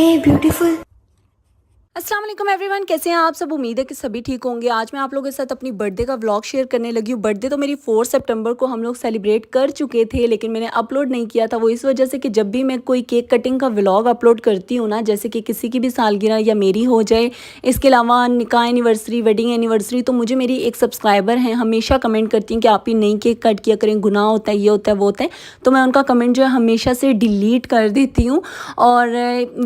Hey beautiful. अस्सलाम वालेकुम everyone, कैसे हैं आप सब। उम्मीद है कि सभी ठीक होंगे। आज मैं आप लोगों के साथ अपनी बर्थडे का व्लॉग शेयर करने लगी हूँ। बर्थडे तो मेरी 4 सितंबर को हम लोग सेलिब्रेट कर चुके थे, लेकिन मैंने अपलोड नहीं किया था। वो इस वजह से कि जब भी मैं कोई केक कटिंग का व्लॉग अपलोड करती हूँ ना, जैसे कि किसी की भी सालगिरह या मेरी हो जाए, इसके अलावा निकाह एनिवर्सरी, वेडिंग एनिवर्सरी, तो मुझे मेरी एक सब्सक्राइबर हैं हमेशा कमेंट करती हैं कि आप ही नहीं केक कट किया करें, गुनाह होता है, ये होता है, वो होता है। तो मैं उनका कमेंट जो है हमेशा से डिलीट कर देती हूँ। और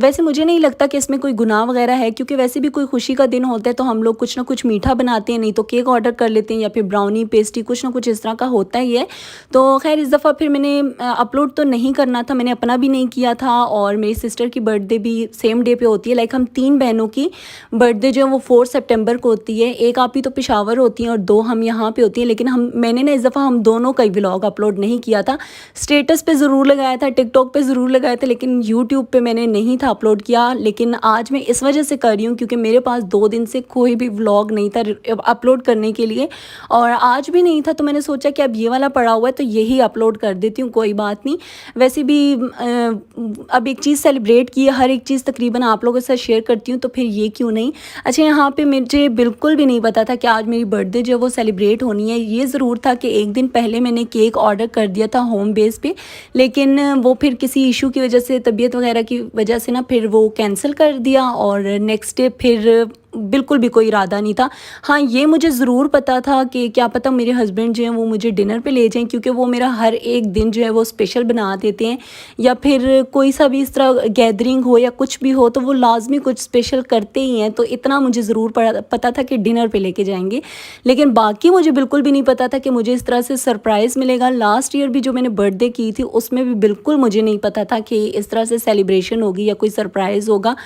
वैसे मुझे नहीं लगता कि इसमें कोई गुनाह वगैरह है, क्योंकि वैसे भी कोई खुशी का दिन होता है तो हम लोग कुछ ना कुछ मीठा बनाते हैं, नहीं तो केक ऑर्डर कर लेते हैं या फिर ब्राउनी पेस्ट्री, कुछ ना कुछ इस तरह का होता ही है। तो खैर इस दफ़ा फिर मैंने अपलोड तो नहीं करना था, मैंने अपना भी नहीं किया था। और मेरी सिस्टर की बर्थडे भी सेम डे पे होती है। लाइक हम 3 बहनों की बर्थडे जो है वो 4 सितंबर को होती है। एक आप ही तो पेशावर होती हैं और 2 हम यहाँ पे होती हैं। लेकिन मैंने ना इस दफ़ा हम दोनों का ही व्लॉग अपलोड नहीं किया था। स्टेटस पे ज़रूर लगाया था, टिकटॉक पे ज़रूर लगाया था, लेकिन यूट्यूब पे मैंने नहीं था अपलोड किया। लेकिन आज मैं इस वजह से कर रही हूँ क्योंकि मेरे पास 2 दिन से कोई भी व्लॉग नहीं था अपलोड करने के लिए, और आज भी नहीं था। तो मैंने सोचा कि अब ये वाला पड़ा हुआ है तो यही अपलोड कर देती हूँ, कोई बात नहीं। वैसे भी अब एक चीज़ सेलिब्रेट की है, हर एक चीज़ तकरीबन आप लोगों के साथ शेयर करती हूँ, तो फिर ये क्यों नहीं। अच्छा, यहाँ पे मुझे बिल्कुल भी नहीं पता था कि आज मेरी बर्थडे जो है वो सेलिब्रेट होनी है। ये ज़रूर था कि एक दिन पहले मैंने केक ऑर्डर कर दिया था होम बेस पे, लेकिन वो फिर किसी इशू की वजह से, तबीयत वगैरह की वजह से ना, फिर वो कैंसिल कर दिया। और नेक्स्ट डे फिर बिल्कुल भी कोई इरादा नहीं था। हाँ, ये मुझे ज़रूर पता था कि क्या पता मेरे हस्बैंड जो हैं वो मुझे डिनर पे ले जाएं, क्योंकि वो मेरा हर एक दिन जो है वो स्पेशल बना देते हैं। या फिर कोई सा भी इस तरह गैदरिंग हो या कुछ भी हो तो वो लाजमी कुछ स्पेशल करते ही हैं। तो इतना मुझे ज़रूर पता था कि डिनर पे लेके जाएंगे। लेकिन बाकी मुझे बिल्कुल भी नहीं पता था कि मुझे इस तरह से सरप्राइज़ मिलेगा। लास्ट ईयर भी जो मैंने बर्थडे की थी उसमें भी बिल्कुल मुझे नहीं पता था कि इस तरह से सेलिब्रेशन होगी या कोई सरप्राइज़ होगा।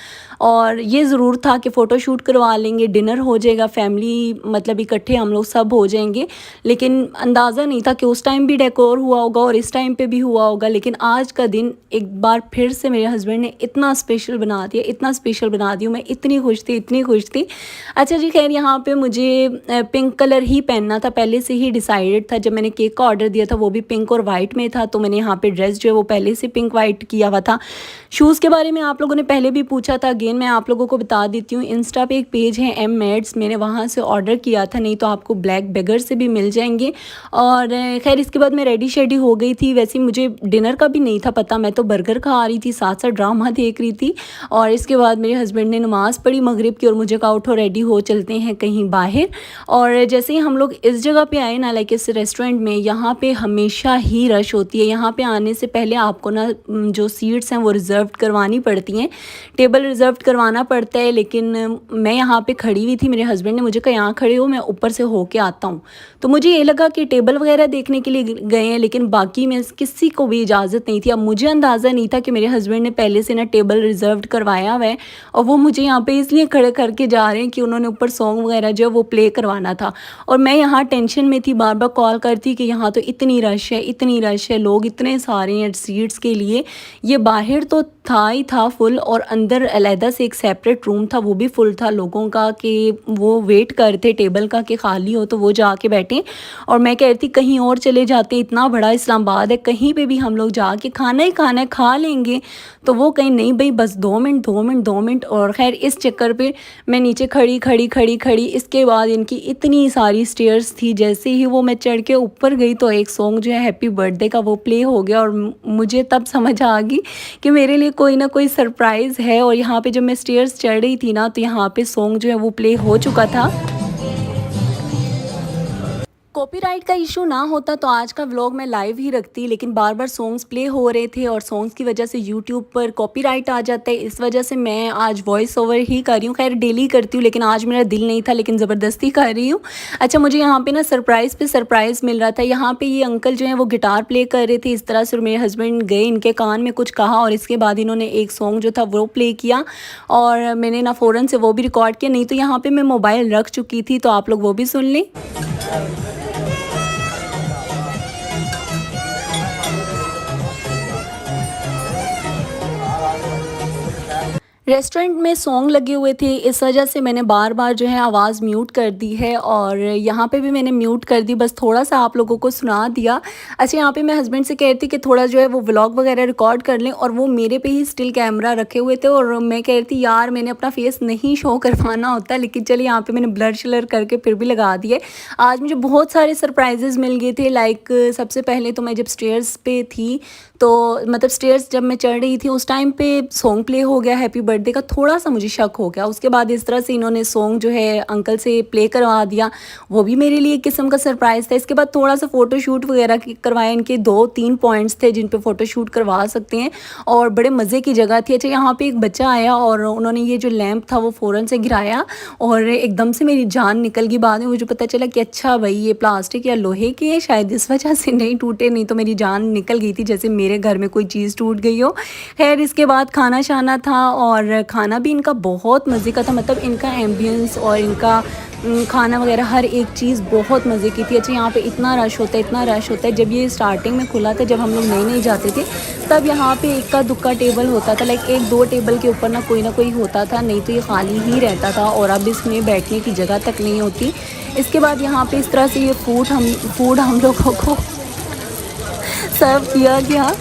और ये ज़रूर था कि फ़ोटोशूट करवा लेंगे, डिनर हो जाएगा, फैमिली मतलब इकट्ठे हम लोग सब हो जाएंगे। लेकिन अंदाज़ा नहीं था कि उस टाइम भी डेकोर हुआ होगा और इस टाइम पे भी हुआ होगा। लेकिन आज का दिन एक बार फिर से मेरे हस्बैंड ने इतना स्पेशल बना दिया, इतना स्पेशल बना दिया। मैं इतनी खुश थी, इतनी खुश थी। अच्छा जी, खैर यहाँ पे मुझे पिंक कलर ही पहनना था, पहले से ही डिसाइडेड था। जब मैंने केक का ऑर्डर दिया था वो भी पिंक और वाइट में था, तो मैंने यहाँ पे ड्रेस जो है वो पहले से पिंक वाइट किया हुआ था। शूज़ के बारे में आप लोगों ने पहले भी पूछा था, अगेन मैं आप लोगों को बता देती हूँ। इंस्टा पे एक पेज है एम मेड्स, मैंने वहाँ से ऑर्डर किया था, नहीं तो आपको ब्लैक बेगर से भी मिल जाएंगे। और खैर इसके बाद मैं रेडी शेडी हो गई थी। वैसे मुझे डिनर का भी नहीं था पता, मैं तो बर्गर खा रही थी, साथ साथ ड्रामा देख रही थी। और इसके बाद मेरे हस्बैंड ने नमाज़ पढ़ी मगरिब की और मुझे कहा उठो रेडी हो, चलते हैं कहीं बाहर। और जैसे ही हम लोग इस जगह पे आए ना, लाइक इस रेस्टोरेंट में, यहाँ पे हमेशा ही रश होती है। यहाँ पे आने से पहले आपको ना जो सीट्स हैं वो रिज़र्व करवानी पड़ती हैं, टेबल रिज़र्व करवाना पड़ता है। लेकिन मैं यहाँ पे खड़ी हुई थी, मेरे हस्बैंड ने मुझे कहा यहाँ खड़े हो, मैं ऊपर से होके आता हूँ। तो मुझे ये लगा कि टेबल वगैरह देखने के लिए गए हैं, लेकिन बाकी में किसी को भी इजाज़त नहीं थी। अब मुझे अंदाज़ा नहीं था कि मेरे हस्बैंड ने पहले से ना टेबल रिज़र्व करवाया हुआ है और वो मुझे यहाँ पे इसलिए खड़े करके जा रहे हैं कि उन्होंने ऊपर सॉन्ग वगैरह जो है वो प्ले करवाना था। और मैं यहाँ टेंशन में थी, बार बार कॉल करती कि यहाँ तो इतनी रश है, इतनी रश है, लोग इतने सारे हैं सीट्स के लिए। ये बाहर तो था ही था फुल, और अंदर अलहदा से एक सेपरेट रूम था, वो भी फुल था लोगों का, कि वो वेट करते टेबल का कि खाली हो तो वो जाके बैठें। और मैं कह रही थी कहीं और चले जाते, इतना बड़ा इस्लामाबाद है, कहीं पे भी हम लोग जाके खाना ही खाना है, खा लेंगे। तो वो कहीं नहीं भाई, बस 2 मिनट 2 मिनट 2 मिनट। और खैर इस चक्कर पे मैं नीचे खड़ी खड़ी खड़ी खड़ी। इसके बाद इनकी इतनी सारी स्टेयर्स थी, जैसे ही वो मैं चढ़ के ऊपर गई तो एक सॉन्ग जो है हैप्पी बर्थडे का वो प्ले हो गया। और मुझे तब समझ आ गई कि मेरे लिए कोई ना कोई सरप्राइज़ है। और यहाँ पे जब मैं स्टेयर्स चढ़ रही थी ना, तो यहाँ पे सॉन्ग जो है वो प्ले हो चुका था। कॉपीराइट का इशू ना होता तो आज का व्लॉग मैं लाइव ही रखती, लेकिन बार बार सॉन्ग्स प्ले हो रहे थे और सॉन्ग्स की वजह से यूट्यूब पर कॉपीराइट आ जाता है। इस वजह से मैं आज वॉइस ओवर ही कर रही हूँ। खैर डेली करती हूँ, लेकिन आज मेरा दिल नहीं था, लेकिन ज़बरदस्ती कर रही हूँ। अच्छा, मुझे यहाँ पे ना सरप्राइज़ पे सरप्राइज़ मिल रहा था। यहाँ पे ये अंकल जो हैं वो गिटार प्ले कर रहे थे इस तरह से, और मेरे हस्बैंड गए, इनके कान में कुछ कहा और इसके बाद इन्होंने एक सॉन्ग जो था वो प्ले किया। और मैंने ना फ़ौरन से वो भी रिकॉर्ड किया, नहीं तो यहाँ पर मैं मोबाइल रख चुकी थी। तो आप लोग वो भी सुन लें। रेस्टोरेंट में सॉन्ग लगे हुए थे, इस वजह से मैंने बार-बार जो है आवाज़ म्यूट कर दी है और यहाँ पे भी मैंने म्यूट कर दी, बस थोड़ा-सा आप लोगों को सुना दिया। अच्छा, यहाँ पे मैं हस्बैंड से कह रही थी कि थोड़ा जो है वो व्लॉग वगैरह रिकॉर्ड कर लें और वो मेरे पे ही स्टिल कैमरा रखे हुए थे और मैं कह रही थी यार मैंने अपना फेस नहीं शो करवाना होता, लेकिन चलिए यहाँ पे मैंने ब्लर शलर करके फिर भी लगा दिए। आज मुझे बहुत सारे सरप्राइज़ेज़ मिल गए थे, लाइक सबसे पहले तो मैं जब स्टेयर्स पे थी, तो मतलब स्टेयर्स जब मैं चढ़ रही थी उस टाइम पे सॉन्ग प्ले हो गया हैप्पी बर्थडे का, थोड़ा-सा मुझे शक हो गया। उसके बाद इस तरह से इन्होंने सॉन्ग जो है अंकल से प्ले करवा दिया, वो भी मेरे लिए एक किस्म का सरप्राइज़ था। इसके बाद थोड़ा-सा फ़ोटोशूट वगैरह करवाया, इनके 2-3 पॉइंट्स थे जिन पे फ़ोटोशूट करवा सकते हैं और बड़े मज़े की जगह थी। अच्छा, यहाँ पे एक बच्चा आया और उन्होंने ये जो लैंप था वो फ़ौरन से गिराया और एकदम से मेरी जान निकल गई। बाद में मुझे पता चला कि अच्छा भई ये प्लास्टिक या लोहे के हैं, शायद इस वजह से नहीं टूटे, नहीं तो मेरी जान निकल गई थी जैसे मेरे घर में कोई चीज़ टूट गई हो। खैर इसके बाद खाना शाना था और खाना भी इनका बहुत मज़े का था, मतलब इनका एम्बियंस और इनका खाना वगैरह हर एक चीज़ बहुत मज़े की थी। अच्छा, यहाँ पे इतना रश होता है, इतना रश होता है। जब ये स्टार्टिंग में खुला था, जब हम लोग नए-नए जाते थे, तब यहाँ पे इक्का-दुक्का टेबल होता था, लाइक 1-2 टेबल के ऊपर ना कोई होता था, नहीं तो ये खाली ही रहता था और अब इसमें बैठने की जगह तक नहीं होती। इसके बाद यहाँ पे इस तरह से ये फूड हम लोगों को सर्व किया गया।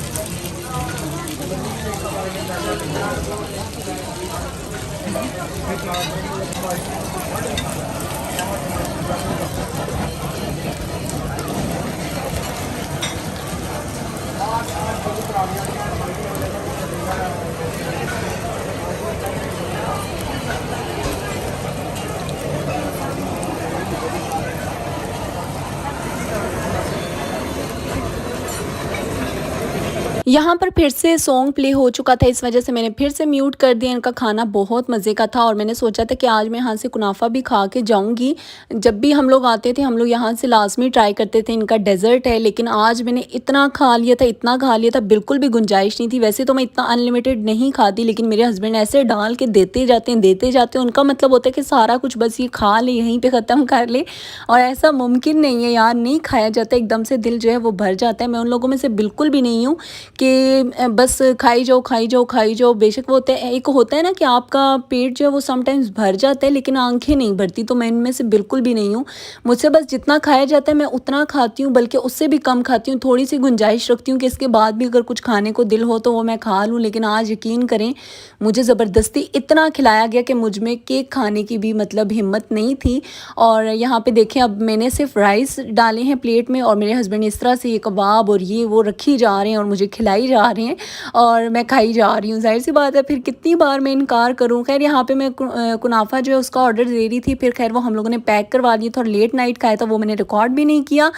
यहाँ पर फिर से सॉन्ग प्ले हो चुका था, इस वजह से मैंने फिर से म्यूट कर दिया। इनका खाना बहुत मज़े का था और मैंने सोचा था कि आज मैं यहाँ से कुनाफा भी खा के जाऊँगी। जब भी हम लोग आते थे, हम लोग यहाँ से लाज़मी ट्राई करते थे, इनका डेज़र्ट है, लेकिन आज मैंने इतना खा लिया था, इतना खा लिया था, बिल्कुल भी गुंजाइश नहीं थी। वैसे तो मैं इतना अनलिमिटेड नहीं खाती, लेकिन मेरे हस्बैंड ऐसे डाल के देते जाते हैं, देते जाते हैं। उनका मतलब होता है कि सारा कुछ बस ये खा ले, यहीं पे ख़त्म कर ले, और ऐसा मुमकिन नहीं है यार, नहीं खाया जाता, एकदम से दिल जो है वो भर जाता है। मैं उन लोगों में से बिल्कुल भी नहीं हूँ कि बस खाई जाओ, खाई जाओ, खाई जाओ। बेशक वो होता है, एक होता है ना कि आपका पेट जो है वो समटाइम्स भर जाता है लेकिन आँखें नहीं भरती, तो मैं इनमें से बिल्कुल भी नहीं हूँ। मुझसे बस जितना खाया जाता है मैं उतना खाती हूँ, बल्कि उससे भी कम खाती हूँ। थोड़ी-सी गुंजाइश रखती हूँ कि इसके बाद भी अगर कुछ खाने को दिल हो तो वो मैं खा लूँ, लेकिन आज यकीन करें मुझे ज़बरदस्ती इतना खिलाया गया कि मुझ में केक खाने की भी मतलब हिम्मत नहीं थी। और यहाँ पे देखें, अब मैंने सिर्फ राइस डाले हैं प्लेट में और मेरे हस्बैंड इस तरह से ये कबाब और ये वो रखी जा रहे हैं और मुझे खिलाई जा रहे हैं और मैं खाई जा रही हूँ। ज़ाहिर सी बात है, फिर कितनी बार मैं इनकार करूँ। खैर यहाँ पे मैं कुनाफा जो है उसका ऑर्डर दे रही थी, फिर खैर वो हम लोगों ने पैक करवा दिया था और लेट नाइट खाया था, वो मैंने रिकॉर्ड भी नहीं किया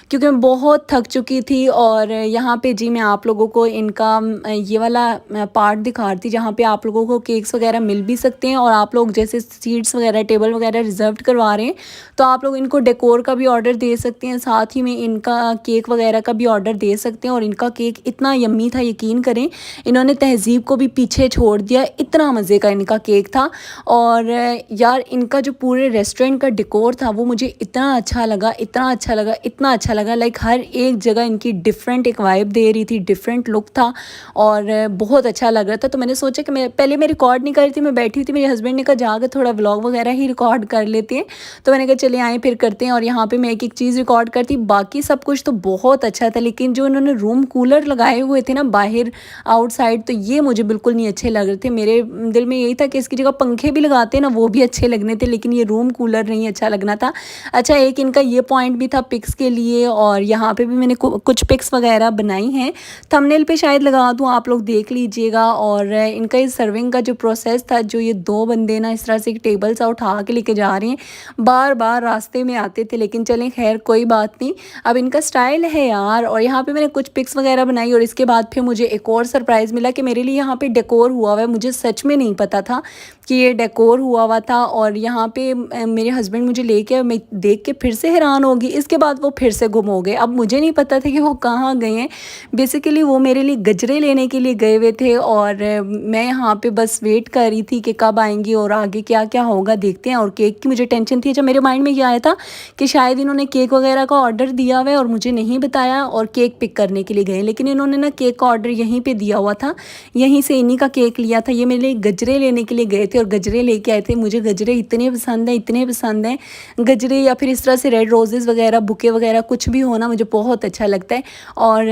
क्योंकि मैं बहुत थक चुकी थी। और यहाँ पे जी मैं आप लोगों को इनका ये वाला पार्ट दिखा रही थी जहाँ पे आप लोगों को केक्स वगैरह मिल भी सकते हैं और आप लोग जैसे सीट्स वगैरह टेबल वगैरह रिजर्व करवा रहे हैं तो आप लोग इनको डेकोर का भी ऑर्डर दे सकते हैं, साथ ही में इनका केक वगैरह का भी ऑर्डर दे सकते हैं। और इनका केक इतना यम्मी था, यकीन करें इन्होंने तहज़ीब को भी पीछे छोड़ दिया, इतना मज़े का इनका केक था। और यार इनका जो पूरे रेस्टोरेंट का डेकोर था वो मुझे इतना अच्छा लगा, इतना अच्छा लगा, इतना अच्छा लगा। लाइक हर एक जगह इनकी डिफरेंट एक वाइब दे रही थी, डिफरेंट लुक था और बहुत अच्छा लग रहा था। तो मैंने सोचा कि मैं रिकॉर्ड नहीं कर रही थी, मैं बैठी थी, मेरे हस्बैंड ने कहा जाकर थोड़ा व्लॉग वगैरह ही रिकॉर्ड कर लेते हैं, तो मैंने कहा चले आए फिर करते हैं। और यहाँ पे मैं एक एक चीज़ रिकॉर्ड करती, बाकी सब कुछ तो बहुत अच्छा था, लेकिन जो इन्होंने रूम कूलर लगाए हुए थे ना बाहर आउटसाइड, तो ये मुझे बिल्कुल नहीं अच्छे लग रहे थे। मेरे दिल में यही था कि इसकी जगह पंखे भी लगाते ना वो भी अच्छे लगने थे, लेकिन ये रूम कूलर नहीं अच्छा लगना था। अच्छा, एक इनका ये पॉइंट भी था पिक्स के लिए और यहाँ पे भी मैंने कुछ पिक्स वगैरह बनाई हैं, थंबनेल पे शायद लगा दूँ, आप लोग देख लीजिएगा। और इनका इस सर्विंग का जो प्रोसेस था, जो ये 2 बंदे ना इस तरह से एक टेबल सा उठा के लेके जा रहे हैं, बार बार रास्ते में आते थे, लेकिन चलें खैर कोई बात नहीं, अब इनका स्टाइल है यार। और यहाँ पे मैंने कुछ पिक्स वगैरह बनाई और इसके बाद फिर मुझे एक और सरप्राइज़ मिला कि मेरे लिए यहाँ पे डेकोर हुआ हुआ है। मुझे सच में नहीं पता था कि ये डेकोर हुआ था। और यहाँ पे मेरे हस्बैंड मुझे लेके, मैं देख के फिर से हैरान हो गई। इसके बाद वो फिर से गुम हो गए। अब मुझे नहीं पता था कि वो कहाँ गए हैं। बेसिकली वो मेरे लिए गजरे लेने के लिए गए हुए थे और मैं यहाँ पे बस वेट कर रही थी कि कब आएंगी और आगे क्या क्या होगा देखते हैं। और केक की मुझे टेंशन थी। जब मेरे माइंड में ये आया था कि शायद इन्होंने केक वगैरह का ऑर्डर दिया हुआ है और मुझे नहीं बताया और केक पिक करने के लिए गए, लेकिन इन्होंने ना केक का ऑर्डर यहीं पे दिया हुआ था, यहीं से इन्हीं का केक लिया था। ये मेरे लिए गजरे लेने के लिए गए थे और गजरे लेके आए थे। मुझे गजरे इतने पसंद हैं, इतने पसंद हैं गजरे, या फिर इस तरह से रेड रोजेज़ वगैरह, बुके वगैरह कुछ भी होना मुझे बहुत अच्छा लगता है। और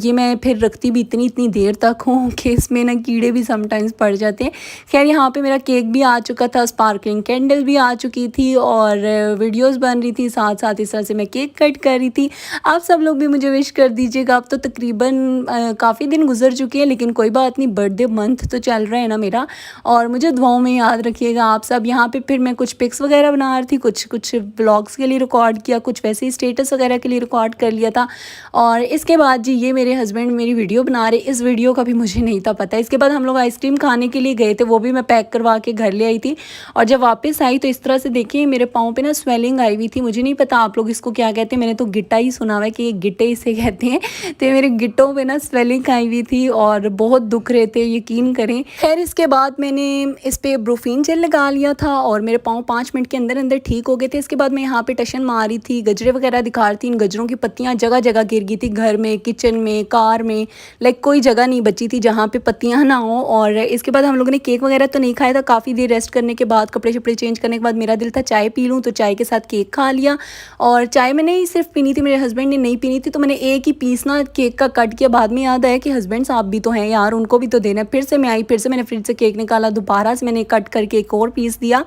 ये मैं फिर रखती भी इतनी देर तक हूँ कि इसमें ना कीड़े भी समटाइम्स पड़ जाते हैं। खैर यहाँ पे मेरा केक भी आ चुका था, स्पार्कलिंग कैंडल भी आ चुकी थी और वीडियोस बन रही थी, साथ साथ इस तरह से मैं केक कट कर रही थी। आप सब लोग भी मुझे विश कर दीजिएगा। अब तो तकरीबन काफ़ी दिन गुजर चुके हैं, लेकिन कोई बात नहीं, बर्थडे मंथ तो चल रहा है ना मेरा, और मुझे दुआओं में याद रखिएगा आप सब। यहाँ पे फिर मैं कुछ पिक्स वगैरह बना रही थी, कुछ व्लॉग्स के लिए रिकॉर्ड किया, कुछ वैसे ही स्टेटस वगैरह के लिए रिकॉर्ड कर लिया था। और इसके बाद जी ये मेरे हस्बैंड मेरी वीडियो बना रहे, इस वीडियो का भी मुझे नहीं था पता। इसके बाद हम लोग आइसक्रीम खाने के लिए गए थे, वो भी मैं पैक करवा के घर ले आई थी। और जब वापस आई तो इस तरह से देखिए मेरे पाँव पे ना स्वेलिंग आई हुई थी। मुझे नहीं पता आप लोग इसको क्या कहते हैं, मैंने तो गिट्टा ही सुना हुआ है कि ये गिट्टे इसे कहते हैं। तो मेरे गिट्टों पे ना स्वेलिंग आई हुई थी और बहुत दुख रहे थे, यकीन करें। खैर इसके बाद मैंने इस पर ब्रोफीन जेल लगा लिया था और मेरे पाँव 5 मिनट के अंदर अंदर ठीक हो गए थे। इसके बाद मैं यहाँ पे टशन मारी थी, गजरे वगैरह दिखा रही थी। इन गजरों की पत्तियाँ जगह जगह गिर गई थी, घर में, किचन में, कार में, लाइक कोई जगह नहीं बची थी जहाँ पे पत्तियाँ ना हो। और इसके बाद हम लोगों ने केक वगैरह तो नहीं खाया था। काफ़ी देर रेस्ट करने के बाद, कपड़े शपड़े चेंज करने के बाद मेरा दिल था चाय पी लूँ, तो चाय के साथ केक खा लिया। और चाय मैंने ही सिर्फ पीनी थी, मेरे हस्बैंड ने नहीं पीनी थी, तो मैंने एक ही पीस ना केक का कट किया। बाद में याद आया कि हस्बैंड साहब भी तो हैं यार, उनको भी तो देना है। फिर से मैं आई, फिर से मैंने फ्रिज से केक निकाला, दोबारा से मैंने कट करके एक और पीस दिया।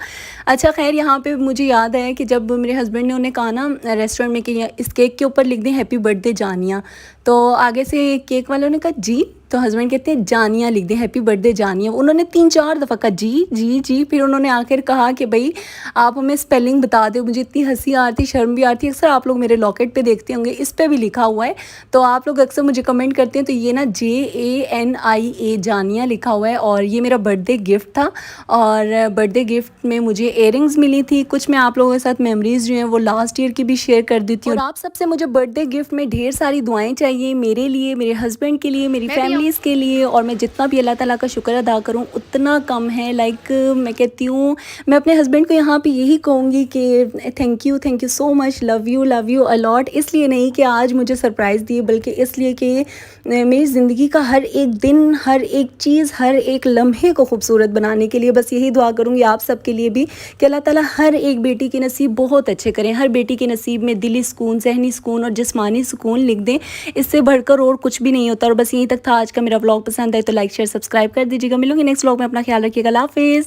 अच्छा खैर यहाँ पे मुझे याद आया कि जब मेरे हस्बैंड ने उन्हें कहा ना रेस्टोरेंट में कि इस केक के ऊपर लिख दें हैप्पी बर्थडे जानिया, तो आगे से केक वालों ने कहा जी, तो हस्बैंड कहते हैं जानिया लिख दें, हैप्पी बर्थडे जानिया। उन्होंने 3-4 दफ़ा कहा जी जी जी, फिर उन्होंने आखिर कहा कि भाई आप हमें स्पेलिंग बता दो। मुझे इतनी हंसी आ रही थी, शर्म भी आ रही थी। अक्सर आप लोग मेरे लॉकेट पे देखते होंगे, इस पे भी लिखा हुआ है, तो आप लोग अक्सर मुझे कमेंट करते हैं। तो ये ना JANIA जानिया लिखा हुआ है और ये मेरा बर्थडे गिफ्ट था। और बर्थडे गिफ्ट में मुझे इयरिंग्स मिली थी। कुछ मैं आप लोगों के साथ मेमोरीज़ जो हैं वो लास्ट ईयर की भी शेयर कर देती हूँ। और आप सबसे मुझे बर्थडे गिफ्ट में ढेर सारी दुआएं चाहिए, मेरे लिए, मेरे हस्बैंड के लिए, मेरी फैमिलीज़ के लिए। और मैं जितना भी अल्लाह ताला का शुक्र अदा करूं उतना कम है। लाइक मैं कहती हूँ, मैं अपने हस्बैंड को यहाँ पे यही कहूँगी कि thank you so much, love you a lot. इसलिए नहीं कि आज मुझे सरप्राइज़ दिए, बल्कि इसलिए कि मेरी ज़िंदगी का हर एक दिन, हर एक चीज़, हर एक लम्हे को खूबसूरत बनाने के लिए बस यही दुआ करूँगी आप सब के लिए भी कि अल्लाह ताला हर एक बेटी के नसीब बहुत अच्छे करें, हर बेटी के नसीब में दिली सुकून, सहनी सुकून और जिस्मानी सुकून लिख दें। इससे बढ़कर और कुछ भी नहीं होता। और बस यहीं तक था आज का मेरा व्लॉग। पसंद आए तो लाइक शेयर सब्सक्राइब कर दीजिएगा। मिलूंगी नेक्स्ट व्लॉग में, अपना ख्याल रखिएगा। अल्लाह हाफिज़।